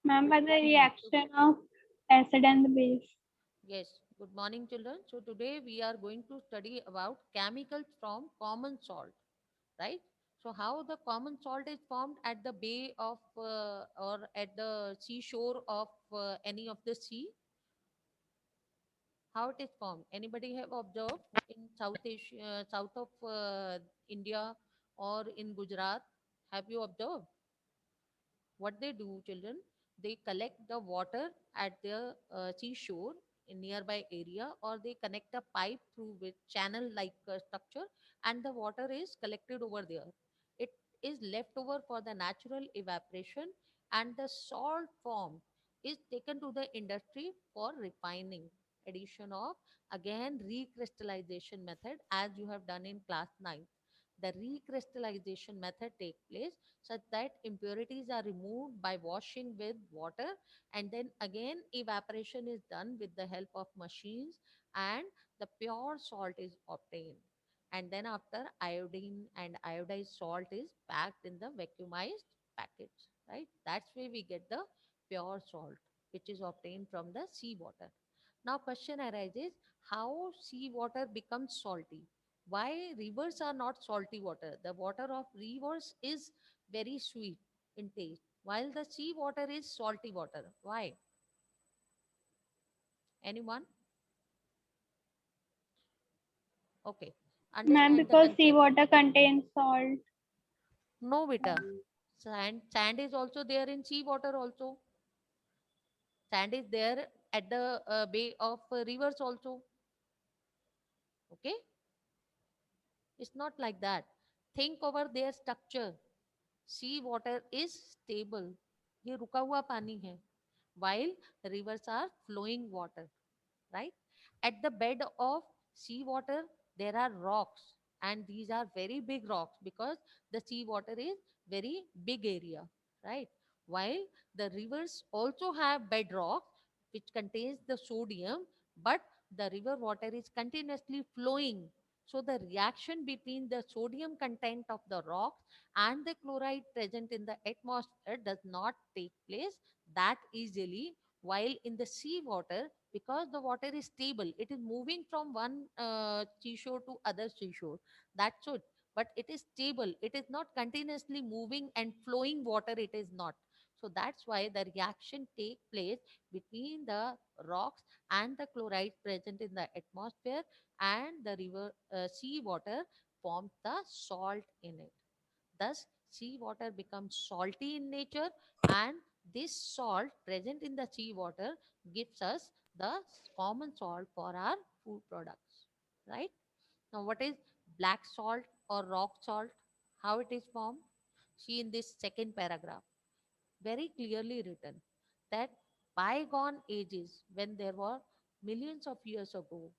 Ma'am, by the Hmm. reaction of acid and the base. Yes, good morning, children. So, today we are going to study about chemicals from common salt, right? So, how the common salt is formed at the bay of or at the seashore of any of the sea, how it is formed. Anybody have observed in South Asia, south of India or in Gujarat? Have you observed? What they do, children, they collect the water at the seashore in nearby area, or they connect a pipe through with channel like structure, and the water is collected over there. It is left over for the natural evaporation, and the salt form is taken to the industry for refining. Addition of again recrystallization method, as you have done in class 9. The recrystallization method take place such that impurities are removed by washing with water, and then again evaporation is done with the help of machines, and the pure salt is obtained. And then after, iodine and iodized salt is packed in the vacuumized packets, right? That's where we get the pure salt, which is obtained from the seawater. Now question arises, how seawater becomes salty? Why rivers are not salty water? The water of rivers is very sweet in taste, while the sea water is salty water. Why? Anyone? Okay. Ma'am, Understand the because concept. seawater contains salt. No, beta. Sand is also there in sea water also. Sand is there at the bay of rivers also. Okay. It's not like that. Think over their structure. Sea water is stable. ये रुका हुआ पानी है. While rivers are flowing water, right? At the bed of sea water, there are rocks, and these are very big rocks because the sea water is very big area, right? While the rivers also have bedrock, which contains the sodium, but the river water is continuously flowing. So the reaction between the sodium content of the rocks and the chloride present in the atmosphere does not take place that easily, while in the sea water, because the water is stable, it is moving from one seashore to other seashore. That's it. But it is stable, it is not continuously moving and flowing water, it is not. So that's why the reaction take place between the rocks and the chloride present in the atmosphere, and the river sea water forms the salt in it. Thus, seawater becomes salty in nature, and this salt present in the seawater gives us the common salt for our food products. Right? Now, what is black salt or rock salt? How it is formed? See in this second paragraph, very clearly written that bygone ages, when there were millions of years ago,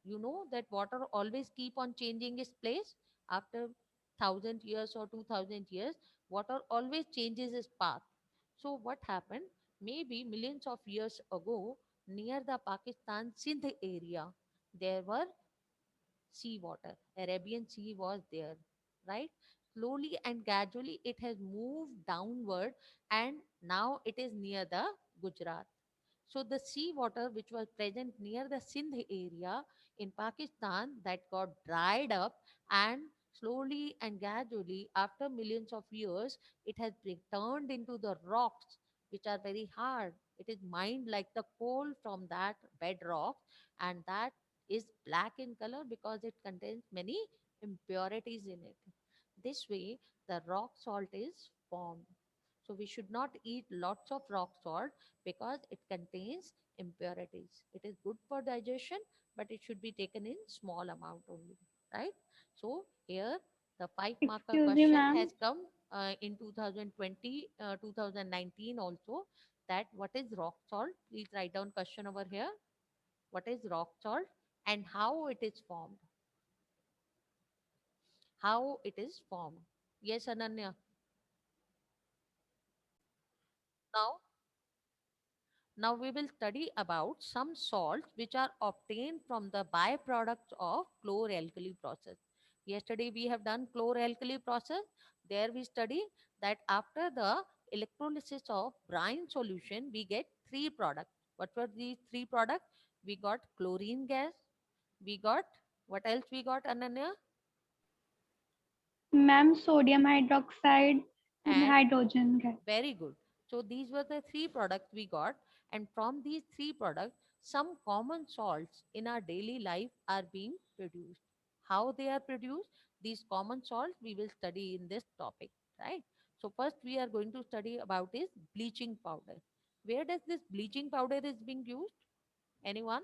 you know that water always keep on changing its place after 1,000 years or 2,000 years. Water always changes its path. So what happened, maybe millions of years ago, near the Pakistan Sindh area, there were seawater. Arabian Sea was there, right? Slowly and gradually it has moved downward, and now it is near the Gujarat. So the sea water which was present near the Sindh area in Pakistan, that got dried up, and slowly and gradually after millions of years it has been turned into the rocks, which are very hard. It is mined like the coal from that bedrock, and that is black in color because it contains many impurities in it. This way the rock salt is formed. So we should not eat lots of rock salt because it contains impurities. It is good for digestion, but it should be taken in small amount only, right? So here the five marker Excuse me, question ma'am. has come in 2020, 2019 also, that what is rock salt? Please write down question over here. What is rock salt and how it is formed? How it is formed? Yes, Ananya. Now, Now we will study about some salts which are obtained from the byproducts of chloralkali process. Yesterday we have done chloralkali process. There we study that after the electrolysis of brine solution, we get three products. What were these three products? We got chlorine gas. We got, what else we got, Ananya? Ma'am, sodium hydroxide and And hydrogen gas. very good. So these were the three products we got. And from these three products, some common salts in our daily life are being produced. How they are produced? These common salts we will study in this topic, right? So first we are going to study about is bleaching powder. Where does this bleaching powder is being used? Anyone?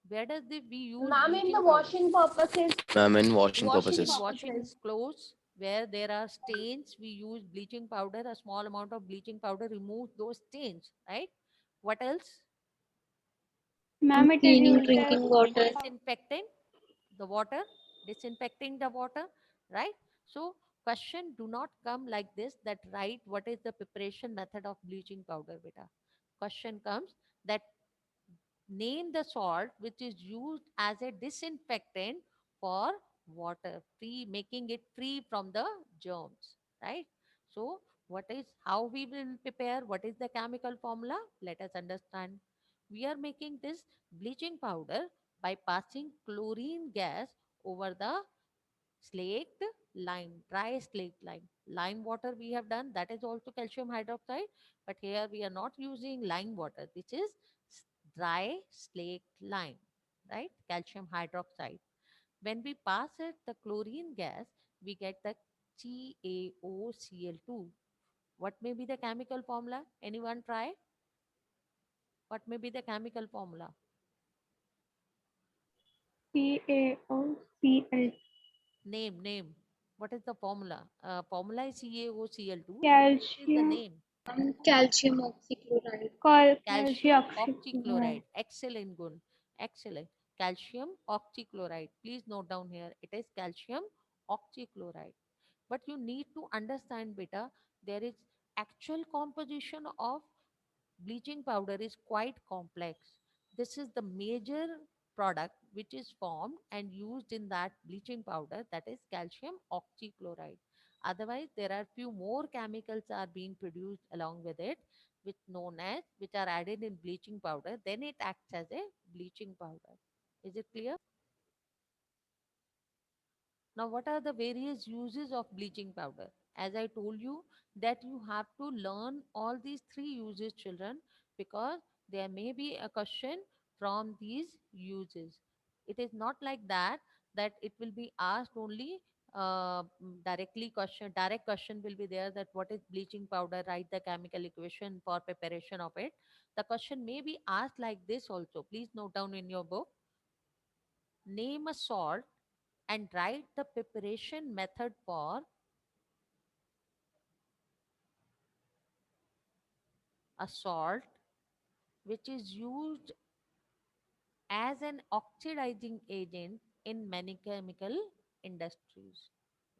Where does we use Ma'am, in bleaching the powder? washing purposes. Ma'am, in washing Washing In purposes. washing purposes. clothes where there are stains, we use bleaching powder. A small amount of bleaching powder removes those stains, right? What else? Ma'am, it is Cleaning used drinking as In water. disinfecting the water, disinfecting the water, right? So question do not come like this, that write what is the preparation method of bleaching powder, beta. Question comes that name the salt which is used as a disinfectant for water, free, making it free from the germs, right? So what is, how we will prepare, what is the chemical formula, let us understand. We are making this bleaching powder by passing chlorine gas over the slaked lime, dry slaked lime. Lime water we have done, that is also calcium hydroxide, but here we are not using lime water. This is dry slaked lime, right? Calcium hydroxide. When we pass it the chlorine gas, we get the CaOCl2. What may be the chemical formula? Anyone try? What may be the chemical formula? CaOCl, Name. What is the formula? Formula is CaOCl2. What is the calcium, name? Calcium oxychloride. Calcium calcioxide. oxychloride. Excellent, Gun. Excellent. Calcium oxychloride. Please note down here. It is calcium oxychloride. But you need to understand, beta, there is actual composition of bleaching powder is quite complex. This is the major product which is formed and used in that bleaching powder, that is calcium oxychloride. Otherwise, there are few more chemicals are being produced along with it, which known as, which are added in bleaching powder. Then it acts as a bleaching powder. Is it clear? Now, what are the various uses of bleaching powder? As I told you, that you have to learn all these three uses, children, because there may be a question from these uses. It is not like that, that it will be asked only directly question, direct question will be there, that what is bleaching powder, write the chemical equation for preparation of it. The question may be asked like this also. Please note down in your book, name a salt and write the preparation method for a salt which is used as an oxidizing agent in many chemical industries,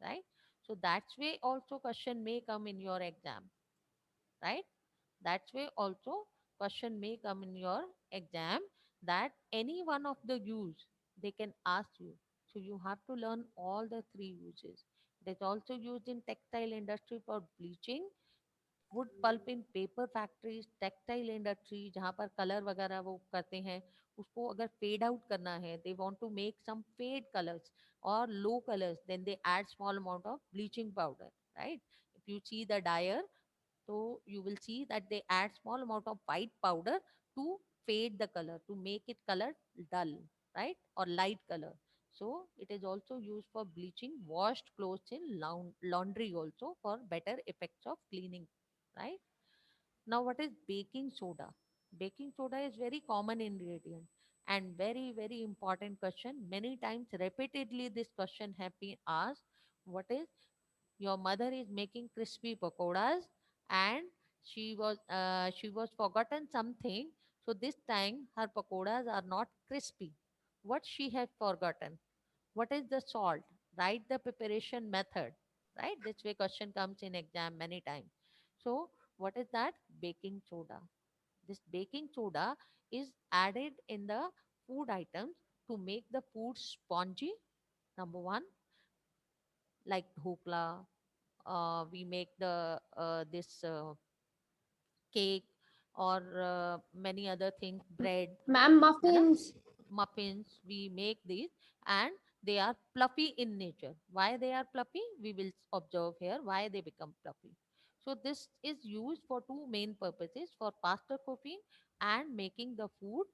right? So that's way also question may come in your exam, right? That's way also question may come in your exam, that any one of the use they can ask you. So you have to learn all the three uses. It is also used in textile industry for bleaching, wood pulp in paper factories, textile industry जहाँ पर colour वगैरह वो करते हैं, उसको अगर fade out करना है, they want to make some fade colours और low colours, then they add small amount of bleaching powder, right? If you see the dyer, so you will see that they add small amount of white powder to fade the color, to make it color dull, right, or light color. So it is also used for bleaching washed clothes in laundry also for better effects of cleaning, right? Now what is baking soda? Baking soda is very common ingredient and very very important question. Many times repeatedly this question have been asked. What is, your mother is making crispy pakoras and she was forgotten something, so this time her pakoras are not crispy. What she had forgotten? What is the salt? Write the preparation method, right? This way question comes in exam many times. So what is that? Baking soda. This baking soda is added in the food items to make the food spongy, number one, like dhokla we make the this cake or many other things, bread, Ma'am, है ना, muffins. muffins, we make these, and they are fluffy in nature. Why they are fluffy, we will observe here why they become fluffy. So this is used for two main purposes: for faster cooking and making the food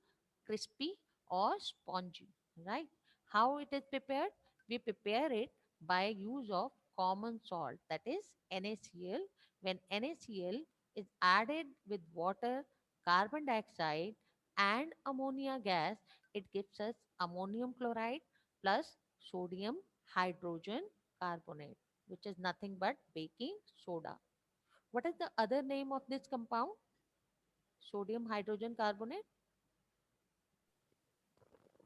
crispy or spongy, right? How it is prepared? We prepare it by use of common salt, that is NaCl. When NaCl is added with water, carbon dioxide, and ammonia gas, it gives us ammonium chloride plus sodium hydrogen carbonate, which is nothing but baking soda. What is the other name of this compound? Sodium hydrogen carbonate?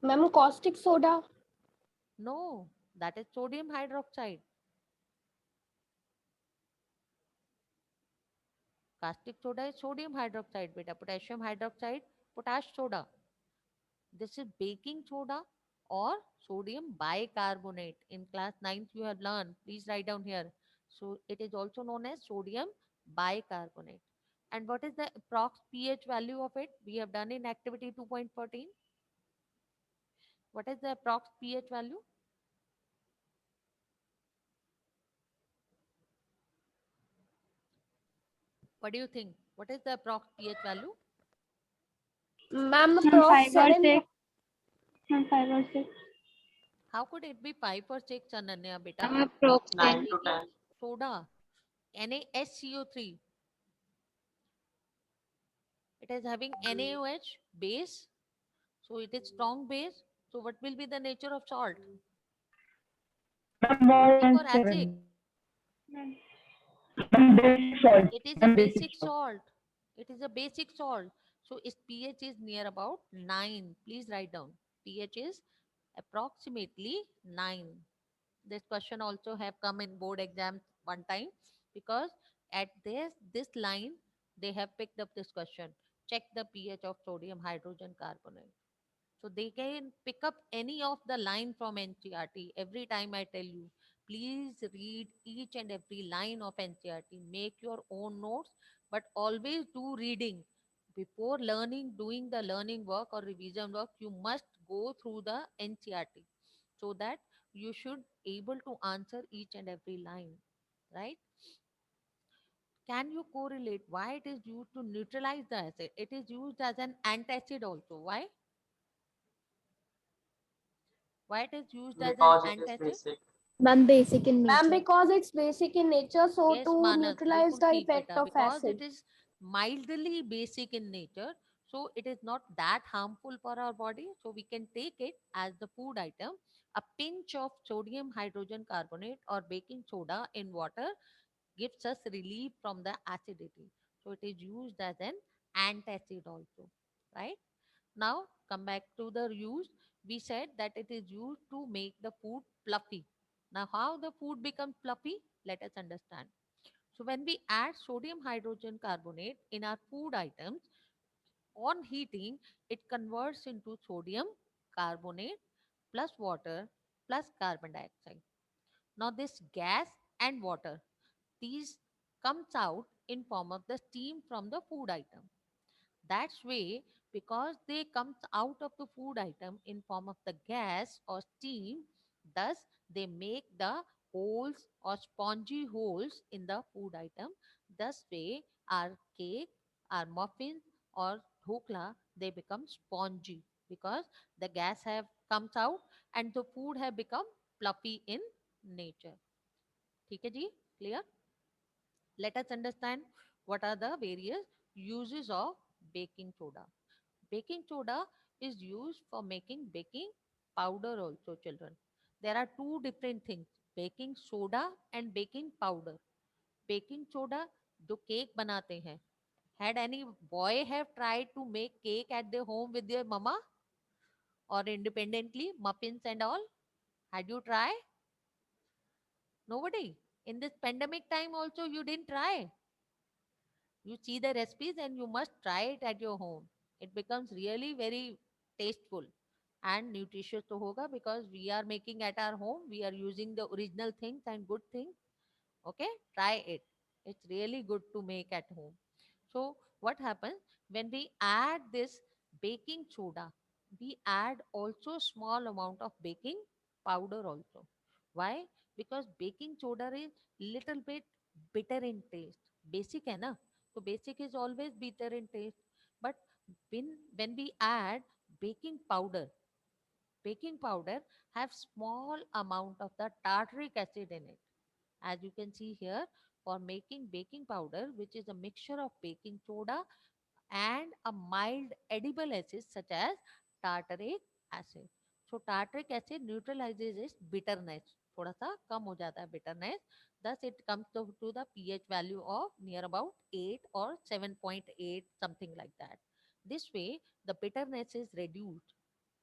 Ma'am, caustic soda. No, that is sodium hydroxide. Caustic soda is sodium hydroxide, beta. Potassium hydroxide, potash soda. This is baking soda or sodium bicarbonate. In class 9th, you have learned. Please write down here. So it is also known as sodium bicarbonate. And what is the approx pH value of it? We have done in activity 2.14. What is the approx pH value? What do you think? What is the approx pH value? Ma'am, Ma'am, approx 5 or 7. 6. Ma'am, 5 or 6. How could it be 5 or 6, Ananya, beta? Ma'am, approx It is 10. baking soda, NaSCO3. It is having NaOH base, so it is strong base. So what will be the nature of salt? Basic or acid? Ma'am, It is a basic salt. It is a basic salt. So its pH is near about 9. Please write down. pH is approximately 9. This question also have come in board exams one time, because at this line they have picked up this question. Check the pH of sodium hydrogen carbonate. So they can pick up any of the line from NCRT. Every time I tell you, please read each and every line of NCRT. Make your own notes, but always do reading. Before learning, doing the learning work or revision work, you must go through the NCRT, so that you should able to answer each and every line, right? Can you correlate why it is used to neutralize the acid? It is used as an antacid also. Why it is used as an antacid? Ma'am, basic in nature. Ma'am, because it's basic in nature, so Yes, to Manas, neutralize bilkul the theek effect beta. of Because acid. it is mildly basic in nature, so it is not that harmful for our body. So we can take it as the food item. A pinch of sodium hydrogen carbonate or baking soda in water gives us relief from the acidity. So it is used as an antacid also, right? Now come back to the use. We said that it is used to make the food fluffy. Now how the food becomes fluffy? Let us understand. So when we add sodium hydrogen carbonate in our food items, on heating, it converts into sodium carbonate plus water plus carbon dioxide. Now this gas and water, these comes out in form of the steam from the food item. That's way, because they comes out of the food item in form of the gas or steam, thus they make the holes or spongy holes in the food item. Thus way our cake, our muffins or dhokla, they become spongy, because the gas have comes out and the food have become fluffy in nature. ठीक है जी? Clear? Let us understand what are the various uses of baking soda. Baking soda is used for making baking powder also, children. There are two different things, baking soda and baking powder. Baking soda जो cake बनाते हैं, had any boy have tried to make cake at their home with their mama or independently, muffins and all? Had you tried? Nobody. In this pandemic time also you didn't try. You see the recipes and you must try it at your home. It becomes really very tasteful and nutritious to hoga, because we are making at our home, we are using the original things and good things. Okay, try it. It's really good to make at home. So what happens when we add this baking soda? We add also small amount of baking powder also. Why? Because baking soda is little bit bitter in taste. Basic है ना? So basic is always bitter in taste. But when we add baking powder, baking powder have small amount of the tartaric acid in it. As you can see here, for making baking powder, which is a mixture of baking soda and a mild edible acid such as tartaric acid. So tartaric acid neutralizes its bitterness. थोड़ा सा कम हो जाता है bitterness. Thus it comes to the pH value of near about 8 or 7.8, something like that. This way the bitterness is reduced,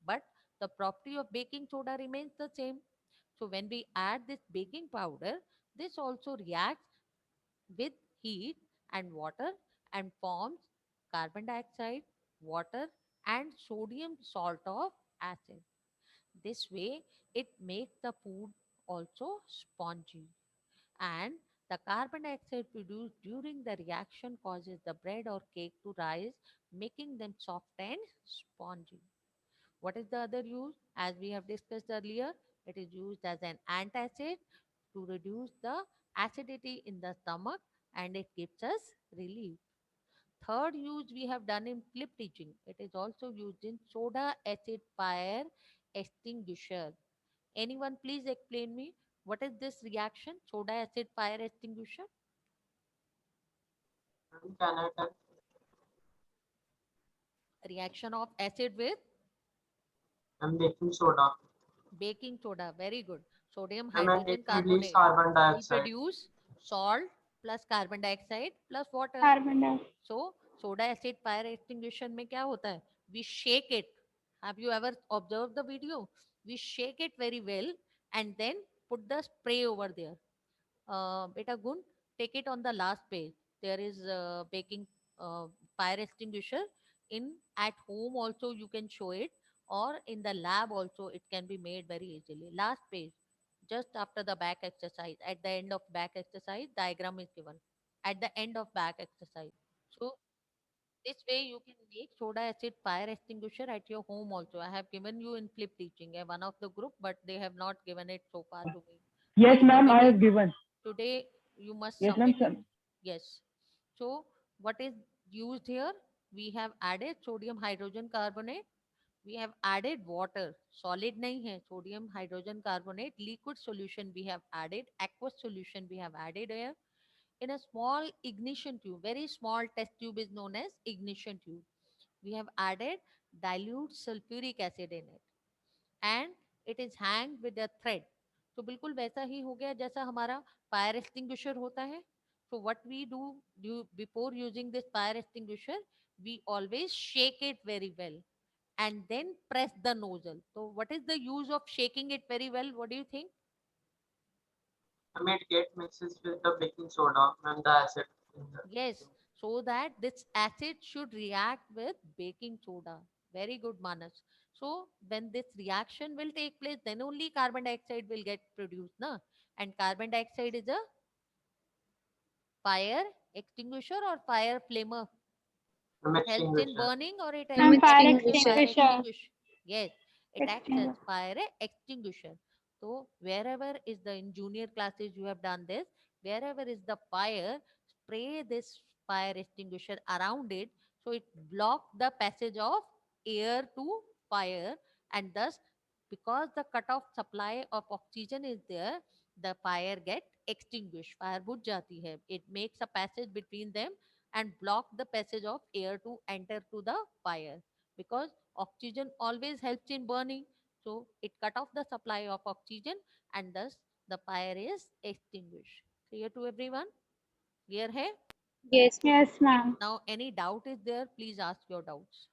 but the property of baking soda remains the same. So when we add this baking powder, this also reacts with heat and water and forms carbon dioxide, water, and sodium salt of acid. This way, it makes the food also spongy. And the carbon dioxide produced during the reaction causes the bread or cake to rise, making them soft and spongy. What is the other use? As we have discussed earlier, it is used as an antacid to reduce the acidity in the stomach, and it gives us relief. Third use we have done in flip teaching. It is also used in soda acid fire extinguisher. Anyone please explain me what is this reaction, soda acid fire extinguisher? Ma'am, can I tell? Reaction of acid with I'm baking soda. baking soda. Very good. Sodium And it hydrogen release carbonate. carbon We dioxide. produce salt plus carbon dioxide plus water. Carbon dioxide. So soda acid fire extinguisher में क्या होता है? We shake it. Have you ever observed the video? We shake it very well and then put the spray over there. Beta Gun, take it on the last page. There is baking uh, fire extinguisher. In at home also you can show it, or in the lab also it can be made very easily. Last page, just after the back exercise. At the end of back exercise, diagram is given. At the end of back exercise. So this way you can make soda acid fire extinguisher at your home also. I have given you in flip teaching, one of the group, but they have not given it so far to me. Yes, Please ma'am, I submit it. have given. Today you must Yes, ma'am, submit it. sir. Yes. So what is used here? We have added sodium hydrogen carbonate. We have added water. Solid nahi hai. Sodium hydrogen carbonate. Liquid solution we have added. Aqueous solution we have added here. In a small ignition tube, very small test tube is known as ignition tube. We have added dilute sulfuric acid in it. And it is hanged with a thread. तो बिल्कुल वैसा ही हो गया जैसा हमारा fire extinguisher होता है. So what we do before using this fire extinguisher, we always shake it very well and then press the nozzle. So what is the use of shaking it very well? What do you think? I mean, it get mixes with the baking soda and the acid. In the Yes, so that this acid should react with baking soda. Very good, Manas. So when this reaction will take place, then only carbon dioxide will get produced, na? And carbon dioxide is a fire extinguisher or fire flamer. I'm It helps in extinguisher. burning or it Ma'am, helps fire in fire Extinguisher. extinguisher. extinguish. Yes, it acts as Extinguisher. fire extinguisher. So wherever is the in junior classes you have done this, wherever is the fire, spray this fire extinguisher around it, so it block the passage of air to fire, and thus because the cut off supply of oxygen is there, the fire get extinguished. Fire बुझ जाती है. It makes a passage between them and block the passage of air to enter to the fire, because oxygen always helps in burning. So it cut off the supply of oxygen and thus the fire is extinguished. Clear to everyone? Clear hai? Yes. Yes, ma'am. Now any doubt is there, please ask your doubts.